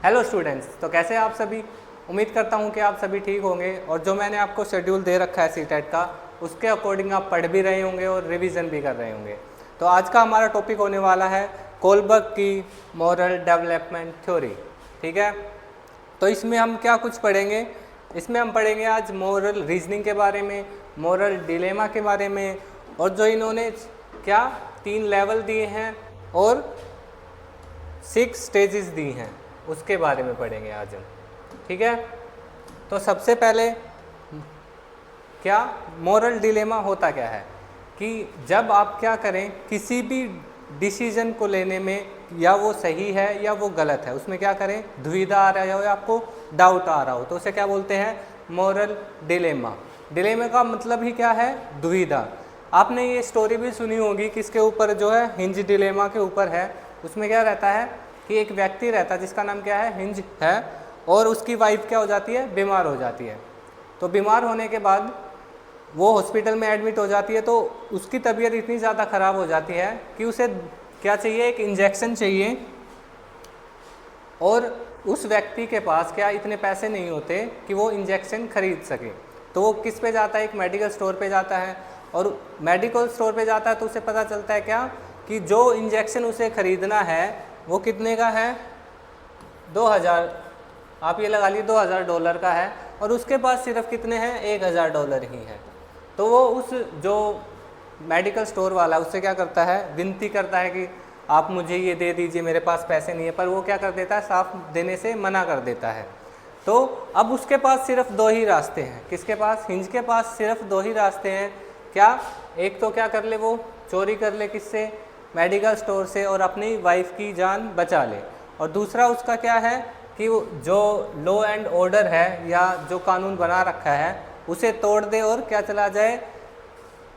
Hello students, तो कैसे हैं आप सभी। उम्मीद करता हूं कि आप सभी ठीक होंगे और जो मैंने आपको शेड्यूल दे रखा है सीटेट का, उसके अकॉर्डिंग आप पढ़ भी रहे होंगे और रिवीजन भी कर रहे होंगे। तो आज का हमारा टॉपिक होने वाला है कोलबर्ग की मॉरल डेवलपमेंट थ्योरी। ठीक है, तो इसमें हम क्या कुछ पढ़ेंगे। इसमें हम पढ़ेंगे आज मॉरल रीजनिंग के बारे में, मॉरल डिलेमा के बारे में, और जो इन्होंने क्या 3 लेवल दिए हैं और 6 स्टेजेस दी हैं उसके बारे में पढ़ेंगे आज हम। ठीक है, तो सबसे पहले क्या मॉरल डिलेमा होता क्या है कि जब आप क्या करें किसी भी डिसीजन को लेने में, या वो सही है या वो गलत है, उसमें क्या करें दुविधा आ रहा हो या आपको डाउट आ रहा हो, तो उसे क्या बोलते हैं मॉरल डिलेमा। डिलेमा का मतलब ही क्या है, दुविधा। आपने ये स्टोरी भी सुनी होगी किसके ऊपर, जो है हिंज डिलेमा के ऊपर है। उसमें क्या रहता है कि एक व्यक्ति रहता है जिसका नाम क्या है, हिंज है, और उसकी वाइफ क्या हो जाती है, बीमार हो जाती है। तो बीमार होने के बाद वो हॉस्पिटल में एडमिट हो जाती है, तो उसकी तबीयत इतनी ज़्यादा ख़राब हो जाती है कि उसे क्या चाहिए, एक इंजेक्शन चाहिए, और उस व्यक्ति के पास क्या इतने पैसे नहीं होते कि वो इंजेक्शन खरीद सके। तो वो किस पे जाता है, एक मेडिकल स्टोर पे जाता है, और मेडिकल स्टोर पे जाता है तो उसे पता चलता है क्या कि जो इंजेक्शन उसे ख़रीदना है वो कितने का है, 2000, आप ये लगा लीजिए $2000 का है, और उसके पास सिर्फ कितने हैं, $1000 ही है। तो वो उस जो मेडिकल स्टोर वाला उससे क्या करता है, विनती करता है कि आप मुझे ये दे दीजिए, मेरे पास पैसे नहीं है, पर वो क्या कर देता है, साफ देने से मना कर देता है। तो अब उसके पास सिर्फ 2 ही रास्ते हैं, किसके पास, हिंज के पास सिर्फ 2 ही रास्ते हैं। क्या, एक तो क्या कर ले, वो चोरी कर ले, किससे, मेडिकल स्टोर से, और अपनी वाइफ की जान बचा ले। और दूसरा उसका क्या है कि जो लॉ एंड ऑर्डर है या जो कानून बना रखा है उसे तोड़ दे और क्या चला जाए,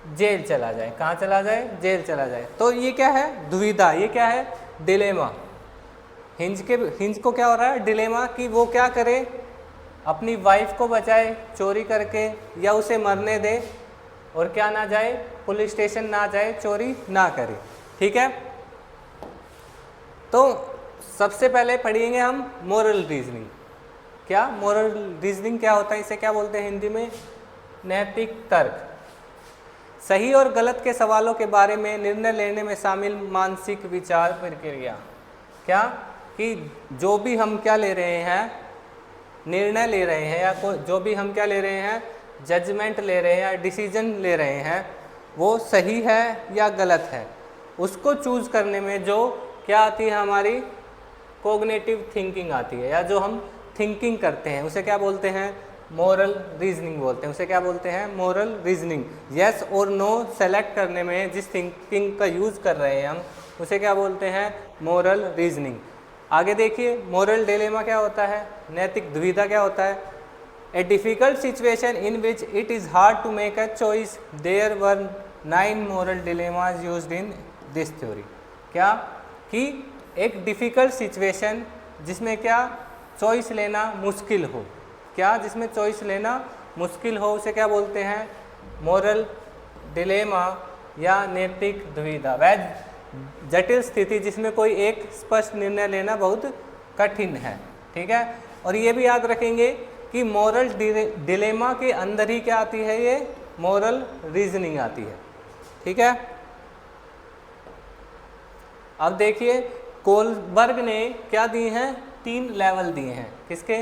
जेल चला जाए। कहाँ चला जाए, जेल चला जाए। तो ये क्या है, दुविधा, ये क्या है, डिलेमा। हिंज को क्या हो रहा है, डिलेमा, कि वो क्या करे, अपनी वाइफ को बचाए चोरी करके, या उसे मरने दे और क्या ना जाए, पुलिस स्टेशन ना जाए, चोरी ना करे। ठीक है, तो सबसे पहले पढ़ेंगे हम मोरल रीजनिंग। क्या मोरल रीजनिंग क्या होता है, इसे क्या बोलते हैं हिंदी में, नैतिक तर्क। सही और गलत के सवालों के बारे में निर्णय लेने में शामिल मानसिक विचार प्रक्रिया। क्या कि जो भी हम क्या ले रहे हैं, निर्णय ले रहे हैं, या जो भी हम क्या ले रहे हैं, जजमेंट ले रहे हैं या डिसीजन ले रहे हैं, वो सही है या गलत है, उसको चूज़ करने में जो क्या आती है, हमारी कोग्निटिव थिंकिंग आती है, या जो हम थिंकिंग करते हैं उसे क्या बोलते हैं, मोरल रीजनिंग बोलते हैं। उसे क्या बोलते हैं, मोरल रीजनिंग। यस और नो सेलेक्ट करने में जिस थिंकिंग का यूज़ कर रहे हैं हम, उसे क्या बोलते हैं, मोरल रीजनिंग। आगे देखिए, मोरल डिलेमा क्या होता है, नैतिक दुविधा क्या होता है, a difficult situation in which it is hard to make a choice, there were 9 moral dilemmas used in this theory. क्या कि एक डिफ़िकल्ट सिचुएशन जिसमें क्या चॉइस लेना मुश्किल हो, क्या जिसमें चॉइस लेना मुश्किल हो, उसे क्या बोलते हैं, मोरल डिलेमा या नैतिक दुविधा। वह जटिल स्थिति जिसमें कोई एक स्पष्ट निर्णय लेना बहुत कठिन है। ठीक है, और ये भी याद रखेंगे कि मोरल डिलेमा के अंदर ही क्या आती है, ये मोरल रीजनिंग आती है। ठीक है, अब देखिए कोलबर्ग ने क्या दिए हैं, 3 लेवल दिए हैं, किसके,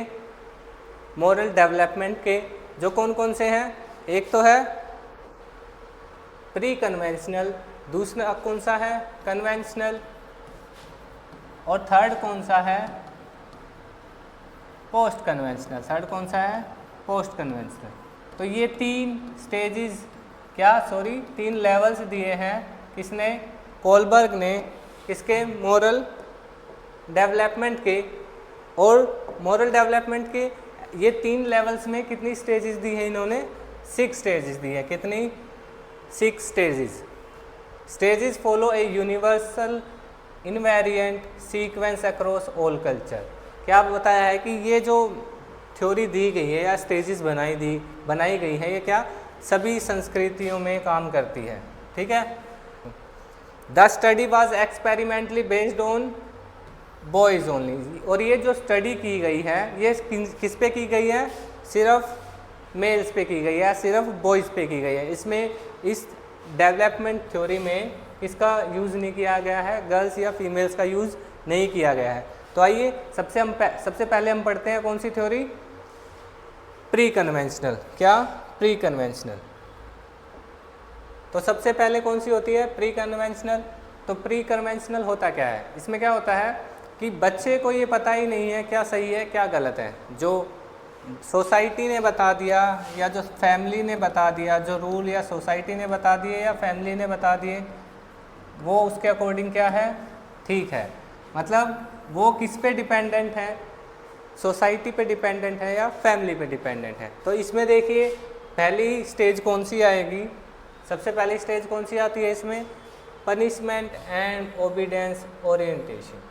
मोरल डेवलपमेंट के। जो कौन कौन से हैं, एक तो है प्री कन्वेंशनल, दूसरा कौन सा है, कन्वेंशनल, और थर्ड कौन सा है, पोस्ट कन्वेंशनल। थर्ड कौन सा है, पोस्ट कन्वेंशनल। तो ये 3 स्टेजेस, क्या सॉरी 3 लेवल्स दिए हैं, किसने, कोलबर्ग ने, किसके, मोरल डेवलपमेंट के। और मोरल डेवलपमेंट के ये 3 लेवल्स में कितनी स्टेजेस दी है इन्होंने, 6 स्टेजेस दी है। कितनी, 6 stages. Stages follow a universal invariant sequence across all culture. क्या बताया है कि ये जो थ्योरी दी गई है या स्टेजेस बनाई गई है, ये क्या सभी संस्कृतियों में काम करती है। ठीक है, the study was experimentally based on boys only. और ये जो स्टडी की गई है ये किस पे की गई है? सिर्फ मेल्स पे की गई है, सिर्फ बॉयज़ पे की गई है। इसमें इस डेवलपमेंट थ्योरी में इसका यूज़ नहीं किया गया है, गर्ल्स या फीमेल्स का यूज़ नहीं किया गया है। तो आइए सबसे पहले हम पढ़ते हैं कौन सी थ्योरी? Pre conventional. क्या? Pre conventional. तो सबसे पहले कौन सी होती है? Pre conventional. तो प्री कन्वेंशनल होता क्या है? इसमें क्या होता है कि बच्चे को ये पता ही नहीं है क्या सही है क्या गलत है। जो सोसाइटी ने बता दिया या जो फैमिली ने बता दिया, जो रूल या सोसाइटी ने बता दिए या फैमिली ने बता दिए, वो उसके अकॉर्डिंग क्या है? ठीक है। मतलब वो किस पे डिपेंडेंट है? सोसाइटी पे डिपेंडेंट है या फैमिली पे डिपेंडेंट है। तो इसमें देखिए पहली स्टेज कौन सी आएगी? सबसे पहली स्टेज कौन सी आती है इसमें? Punishment and obedience orientation.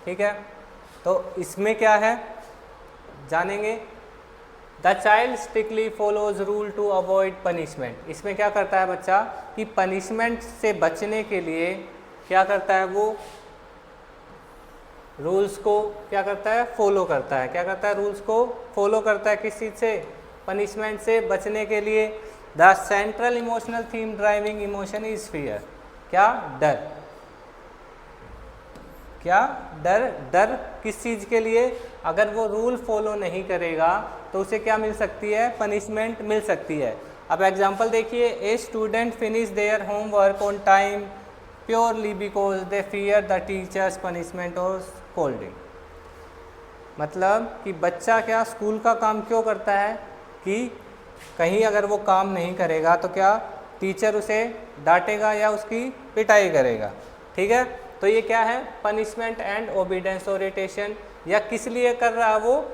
ठीक है, तो इसमें क्या है जानेंगे। The child strictly follows rule to avoid punishment. इसमें क्या करता है बच्चा कि पनिशमेंट से बचने के लिए क्या करता है? वो रूल्स को क्या करता है? फॉलो करता है। क्या करता है? रूल्स को फॉलो करता है। किस चीज़ से? पनिशमेंट से बचने के लिए। The central emotional theme driving emotion is fear. क्या? डर। क्या? डर। डर किस चीज़ के लिए? अगर वो रूल फॉलो नहीं करेगा तो उसे क्या मिल सकती है? पनिशमेंट मिल सकती है। अब एग्जांपल देखिए, a student finish their homework on time purely because they fear the teachers punishment और स्कोल्डिंग। मतलब कि बच्चा क्या स्कूल का काम क्यों करता है कि कहीं अगर वो काम नहीं करेगा तो क्या टीचर उसे डांटेगा या उसकी पिटाई करेगा। ठीक है, तो ये क्या है? Punishment and obedience orientation. या किस लिए कर रहा है वो?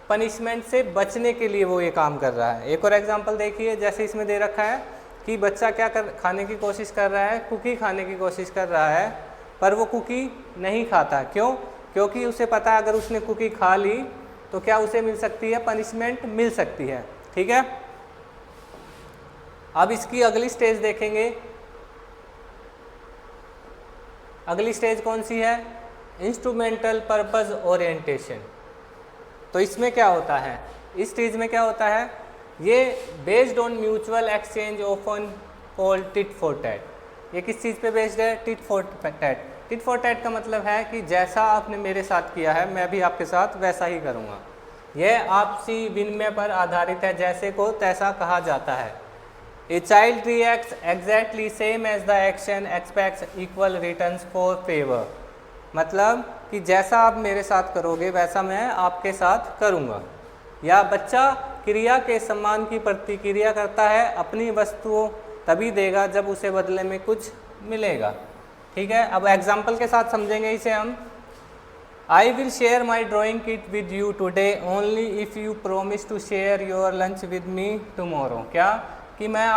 पनिशमेंट से बचने के लिए वो ये काम कर रहा है। एक और एग्जांपल देखिए, जैसे इसमें दे रखा है कि बच्चा क्या खाने की कोशिश कर रहा है? कुकी खाने की कोशिश कर रहा है, पर वो कुकी नहीं खाता। क्यों? क्योंकि उसे पता है अगर उसने कुकी खा ली तो क्या उसे मिल सकती है? पनिशमेंट मिल सकती है। ठीक है, अब इसकी अगली स्टेज देखेंगे। अगली स्टेज कौन सी है? Instrumental purpose orientation. तो इसमें क्या होता है? इस स्टेज में क्या होता है? ये based on mutual exchange often called tit for tat. ये किस चीज़ पे बेस्ड है? Tit for tat. Tit for tat का मतलब है कि जैसा आपने मेरे साथ किया है मैं भी आपके साथ वैसा ही करूँगा। यह आपसी विनिमय पर आधारित है, जैसे को तैसा कहा जाता है। A child reacts exactly same as the action expects equal returns for favour. मतलब कि जैसा आप मेरे साथ करोगे वैसा मैं आपके साथ करूँगा। या बच्चा क्रिया के सम्मान की प्रतिक्रिया करता है, अपनी वस्तुओं तभी देगा जब उसे बदले में कुछ मिलेगा। ठीक है, अब एग्जाम्पल के साथ समझेंगे इसे हम। I will share my drawing kit with you today only if you promise to share your lunch with me tomorrow. क्या कि मैं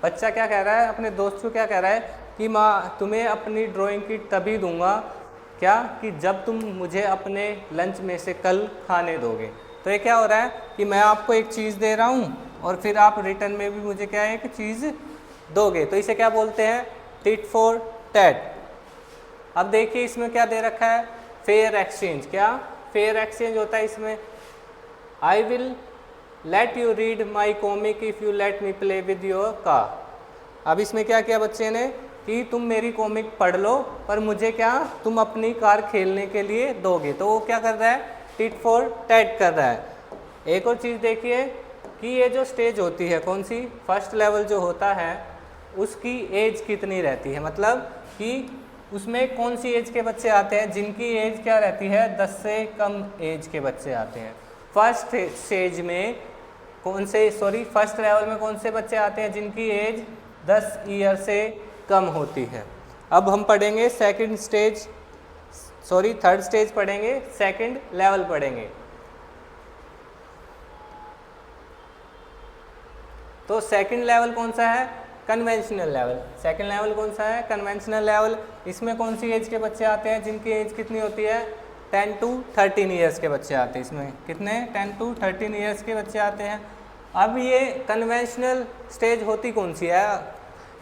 बच्चा क्या कह रहा है अपने दोस्त को? क्या कह रहा है कि मैं तुम्हें अपनी ड्राइंग किट तभी दूंगा क्या कि जब तुम मुझे अपने लंच में से कल खाने दोगे। तो ये क्या हो रहा है कि मैं आपको एक चीज़ दे रहा हूँ और फिर आप रिटर्न में भी मुझे क्या है कि चीज़ दोगे। तो इसे क्या बोलते हैं? Tit for tat. अब देखिए इसमें क्या दे रखा है? Fair exchange. क्या फेयर एक्सचेंज होता है इसमें? I will let you read my comic if you let me play with your car. अब इसमें क्या किया बच्चे ने कि तुम मेरी कॉमिक पढ़ लो पर मुझे क्या तुम अपनी कार खेलने के लिए दोगे। तो वो क्या कर रहा है? टिट फॉर टैट कर रहा है। एक और चीज़ देखिए कि ये जो स्टेज होती है कौन सी? फर्स्ट लेवल जो होता है उसकी एज कितनी रहती है? मतलब कि उसमें कौन सी एज के बच्चे आते हैं जिनकी एज क्या रहती है? 10 से कम एज के बच्चे आते हैं। फर्स्ट स्टेज में फर्स्ट लेवल में कौन से बच्चे आते हैं जिनकी एज 10 ईयर से कम होती है। अब हम पढ़ेंगे थर्ड स्टेज पढ़ेंगे, सेकंड लेवल पढ़ेंगे। तो सेकंड लेवल कौन सा है? Conventional level. सेकंड लेवल कौन सा है? Conventional level. इसमें कौन सी एज के बच्चे आते हैं जिनकी एज कितनी होती है? 10 to 13 ईयर्स के बच्चे आते हैं। इसमें कितने? 10 to 13 ईयर्स के बच्चे आते हैं। अब ये कन्वेंशनल स्टेज होती कौन सी है?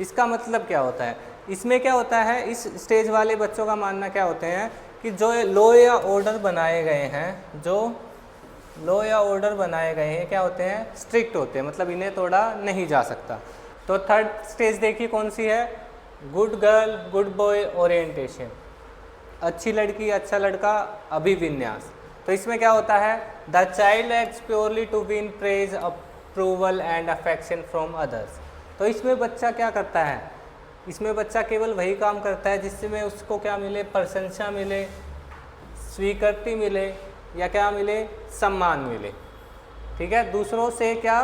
इसका मतलब क्या होता है? इसमें क्या होता है? इस स्टेज वाले बच्चों का मानना क्या होते हैं कि जो लॉ या ऑर्डर बनाए गए हैं, जो लॉ या ऑर्डर बनाए गए हैं क्या होते हैं, स्ट्रिक्ट होते हैं, मतलब इन्हें तोड़ा नहीं जा सकता। तो थर्ड स्टेज देखिए कौन सी है, good girl good boy orientation, अच्छी लड़की अच्छा लड़का अभिविन्यास। तो इसमें क्या होता है, the child acts purely to win praise approval and affection from others. तो इसमें बच्चा क्या करता है, इसमें बच्चा केवल वही काम करता है जिसमें उसको क्या मिले, प्रशंसा मिले, स्वीकृति मिले, या क्या मिले, सम्मान मिले। ठीक है, दूसरों से क्या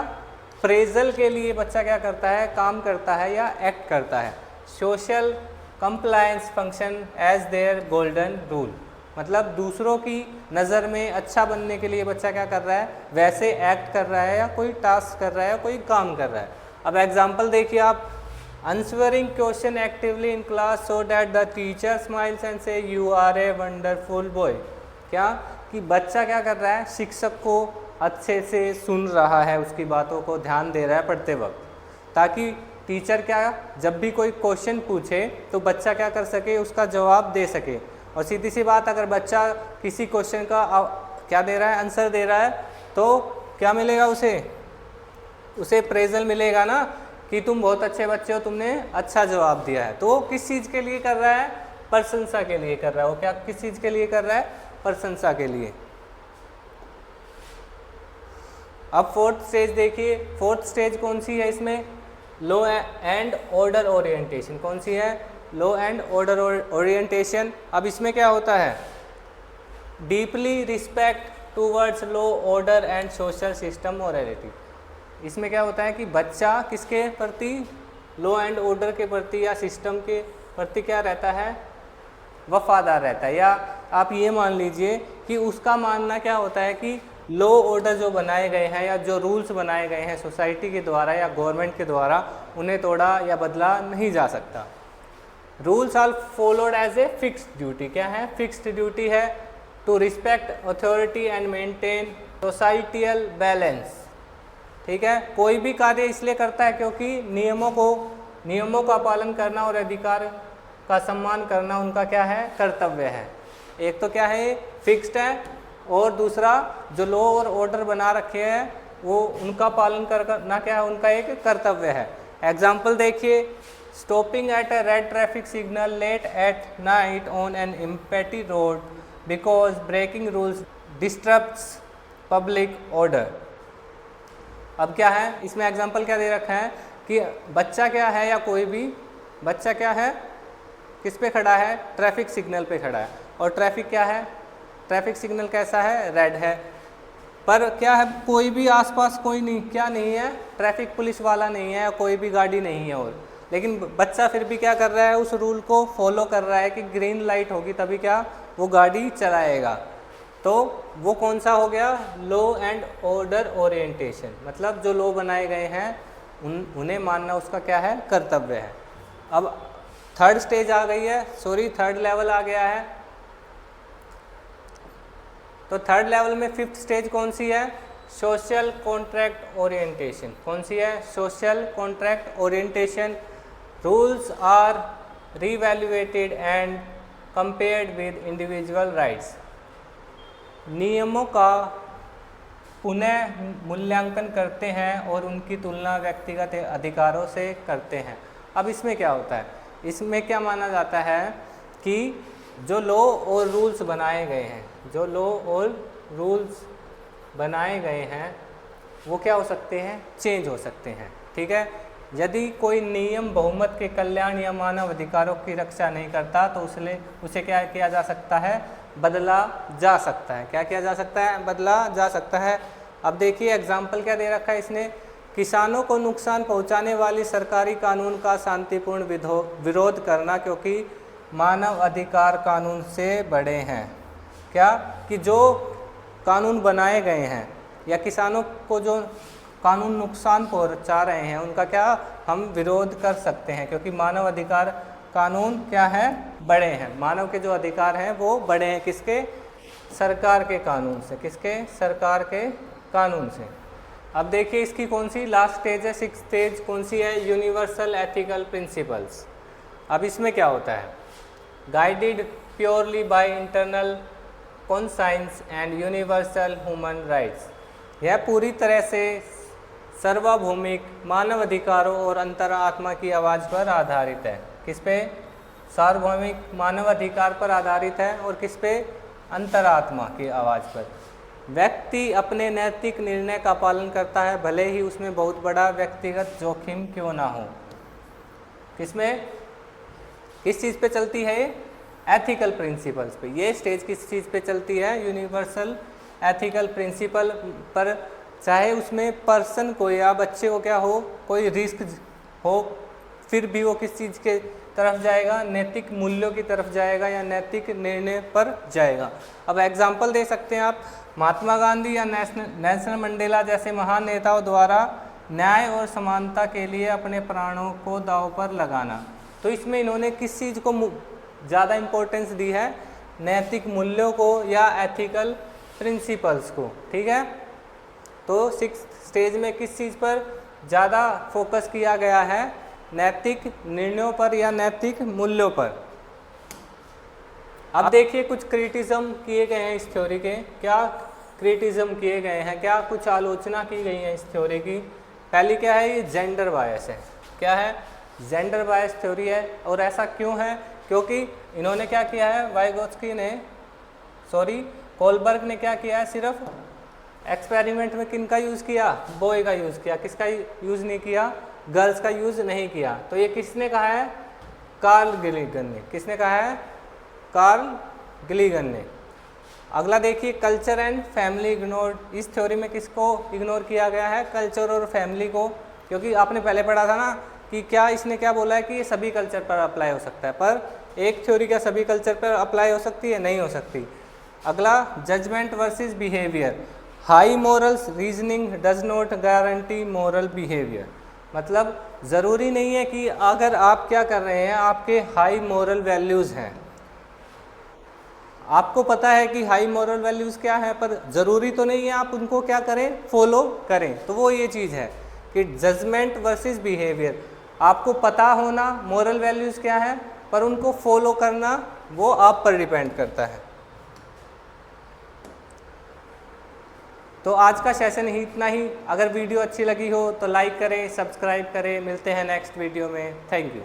प्रेजल के लिए बच्चा क्या करता है, काम करता है या एक्ट करता है। Social compliance function as their golden rule, मतलब दूसरों की नज़र में अच्छा बनने के लिए बच्चा क्या कर रहा है, वैसे एक्ट कर रहा है या कोई टास्क कर रहा है या कोई काम कर रहा है। अब एग्जाम्पल देखिए आप, answering question actively in class so that the teacher smiles and say you are a wonderful boy. क्या कि बच्चा क्या कर रहा है, शिक्षक को अच्छे से सुन रहा है, उसकी बातों को ध्यान दे रहा है पढ़ते वक्त, ताकि टीचर क्या जब भी कोई क्वेश्चन पूछे तो बच्चा क्या कर सके, उसका जवाब दे सके। और सीधी सी बात, अगर बच्चा किसी क्वेश्चन का क्या दे रहा है, आंसर दे रहा है, तो क्या मिलेगा उसे प्रेजल मिलेगा ना, कि तुम बहुत अच्छे बच्चे हो, तुमने अच्छा जवाब दिया है। तो वो किस चीज़ के लिए कर रहा है, प्रशंसा के लिए कर रहा है। वो क्या किस चीज़ के लिए कर रहा है, प्रशंसा के लिए। अब फोर्थ स्टेज देखिए, फोर्थ स्टेज कौन सी है इसमें, लॉ एंड ऑर्डर ओरिएंटेशन। कौन सी है, लॉ एंड ऑर्डर ओरिएंटेशन। अब इसमें क्या होता है, deeply respect towards law order and social system morality. इसमें क्या होता है कि बच्चा किसके प्रति, लॉ एंड ऑर्डर के प्रति या सिस्टम के प्रति क्या रहता है, वफादार रहता है। या आप ये मान लीजिए कि उसका मानना क्या होता है कि लॉ ऑर्डर जो बनाए गए हैं या जो रूल्स बनाए गए हैं सोसाइटी के द्वारा या गवर्नमेंट के द्वारा, उन्हें तोड़ा या बदला नहीं जा सकता। Rules are followed as a fixed duty. क्या है, फिक्स्ड ड्यूटी है, to respect authority and maintain societal balance. ठीक है, कोई भी कार्य इसलिए करता है क्योंकि नियमों का पालन करना और अधिकार का सम्मान करना उनका क्या है, कर्तव्य है। एक तो क्या है, फिक्स्ड है, और दूसरा जो लॉ और ऑर्डर बना रखे हैं वो उनका पालन करना क्या है, उनका एक कर्तव्य है। एग्जाम्पल देखिए, stopping at a red traffic signal late at night on an empty road because breaking rules disturbs public order. अब क्या है, इसमें एग्जाम्पल क्या दे रखा है कि बच्चा क्या है या कोई भी बच्चा क्या है, किस पे खड़ा है, ट्रैफिक सिग्नल पे खड़ा है, और ट्रैफिक क्या है, ट्रैफिक सिग्नल कैसा है, रेड है, पर क्या है, कोई भी आसपास कोई नहीं, क्या नहीं है, ट्रैफिक पुलिस वाला नहीं है, कोई भी गाड़ी नहीं है, और लेकिन बच्चा फिर भी क्या कर रहा है, उस रूल को फॉलो कर रहा है कि ग्रीन लाइट होगी तभी क्या वो गाड़ी चलाएगा। तो वो कौन सा हो गया, लॉ एंड ऑर्डर ओरिएंटेशन, मतलब जो लॉ बनाए गए हैं उन्हें मानना उसका क्या है, कर्तव्य है। अब थर्ड स्टेज आ गई है, थर्ड लेवल आ गया है। तो थर्ड लेवल में फिफ्थ स्टेज कौन सी है, सोशल कॉन्ट्रैक्ट ओरिएंटेशन। कौन सी है, social contract orientation. Rules are reevaluated and compared with individual rights. नियमों का पुनः मूल्यांकन करते हैं और उनकी तुलना व्यक्तिगत अधिकारों से करते हैं। अब इसमें क्या होता है, इसमें क्या माना जाता है कि जो लॉ और रूल्स बनाए गए हैं, जो लॉ और रूल्स बनाए गए हैं वो क्या हो सकते हैं, चेंज हो सकते हैं। ठीक है, यदि कोई नियम बहुमत के कल्याण या मानव अधिकारों की रक्षा नहीं करता तो उसे क्या किया जा सकता है, बदला जा सकता है। क्या किया जा सकता है, बदला जा सकता है। अब देखिए एग्जाम्पल क्या दे रखा है इसने, किसानों को नुकसान पहुंचाने वाली सरकारी कानून का शांतिपूर्ण विरोध करना क्योंकि मानव अधिकार कानून से बड़े हैं। क्या कि जो कानून बनाए गए हैं या किसानों को जो कानून नुकसान पहुंचा रहे हैं उनका क्या हम विरोध कर सकते हैं, क्योंकि मानव अधिकार कानून क्या है, बड़े हैं। मानव के जो अधिकार हैं वो बड़े हैं, किसके, सरकार के कानून से। किसके, सरकार के कानून से। अब देखिए इसकी कौन सी लास्ट स्टेज है, सिक्स्थ स्टेज कौन सी है, यूनिवर्सल एथिकल प्रिंसिपल्स। अब इसमें क्या होता है, guided purely by internal conscience and universal human rights. यह पूरी तरह से सार्वभौमिक मानव अधिकारों और अंतरात्मा की आवाज़ पर आधारित है। किस पे? सार्वभौमिक मानव अधिकार पर आधारित है। और किस पे? अंतरात्मा की आवाज़ पर। व्यक्ति अपने नैतिक निर्णय का पालन करता है, भले ही उसमें बहुत बड़ा व्यक्तिगत जोखिम क्यों ना हो। किसमें? किस चीज़ पे चलती है ये? एथिकल प्रिंसिपल्स पे। ये स्टेज किस चीज़ पे चलती है? यूनिवर्सल एथिकल प्रिंसिपल पर। चाहे उसमें पर्सन को या बच्चे को क्या हो, कोई रिस्क हो, फिर भी वो किस चीज़ के तरफ जाएगा? नैतिक मूल्यों की तरफ जाएगा या नैतिक निर्णय पर जाएगा। अब एग्जाम्पल दे सकते हैं आप, महात्मा गांधी या नेल्सन मंडेला जैसे महान नेताओं द्वारा न्याय और समानता के लिए अपने प्राणों को दांव पर लगाना। तो इसमें इन्होंने किस चीज़ को ज़्यादा इम्पोर्टेंस दी है? नैतिक मूल्यों को या एथिकल प्रिंसिपल्स को। ठीक है, तो 6th स्टेज में किस चीज़ पर ज़्यादा फोकस किया गया है? नैतिक निर्णयों पर या नैतिक मूल्यों पर। अब देखिए कुछ क्रिटिज्म किए गए हैं इस थ्योरी के। क्या क्रिटिज्म किए गए हैं, क्या कुछ आलोचना की गई है इस थ्योरी की? पहली क्या है? ये जेंडर बायस है। क्या है? जेंडर बायस थ्योरी है। और ऐसा क्यों है? क्योंकि इन्होंने क्या किया है, कोलबर्ग ने क्या किया है, सिर्फ एक्सपेरिमेंट में किनका यूज़ किया? बॉय का यूज़ किया। किसका यूज़ नहीं किया? गर्ल्स का यूज़ नहीं किया। तो ये किसने कहा है? कार्ल गिलिगन ने। किसने कहा है? कार्ल गिलिगन ने। अगला देखिए, कल्चर एंड फैमिली इग्नोर्ड। इस थ्योरी में किसको इग्नोर किया गया है? कल्चर और फैमिली को। क्योंकि आपने पहले पढ़ा था ना कि क्या इसने क्या बोला है कि ये सभी कल्चर पर अप्लाई हो सकता है, पर एक थ्योरी क्या सभी कल्चर पर अप्लाई हो सकती है? नहीं हो सकती। अगला, judgement versus behaviour. High morals reasoning does not guarantee moral behaviour. मतलब ज़रूरी नहीं है कि अगर आप क्या कर रहे हैं, आपके हाई मोरल वैल्यूज़ हैं, आपको पता है कि हाई मोरल वैल्यूज़ क्या है, पर ज़रूरी तो नहीं है आप उनको क्या करें? फॉलो करें। तो वो ये चीज़ है कि जजमेंट वर्सेस बिहेवियर। आपको पता होना मोरल वैल्यूज़ क्या है, पर उनको फॉलो करना वो आप पर डिपेंड करता है। तो आज का सेशन ही इतना ही। अगर वीडियो अच्छी लगी हो तो लाइक करें, सब्सक्राइब करें। मिलते हैं नेक्स्ट वीडियो में। Thank you.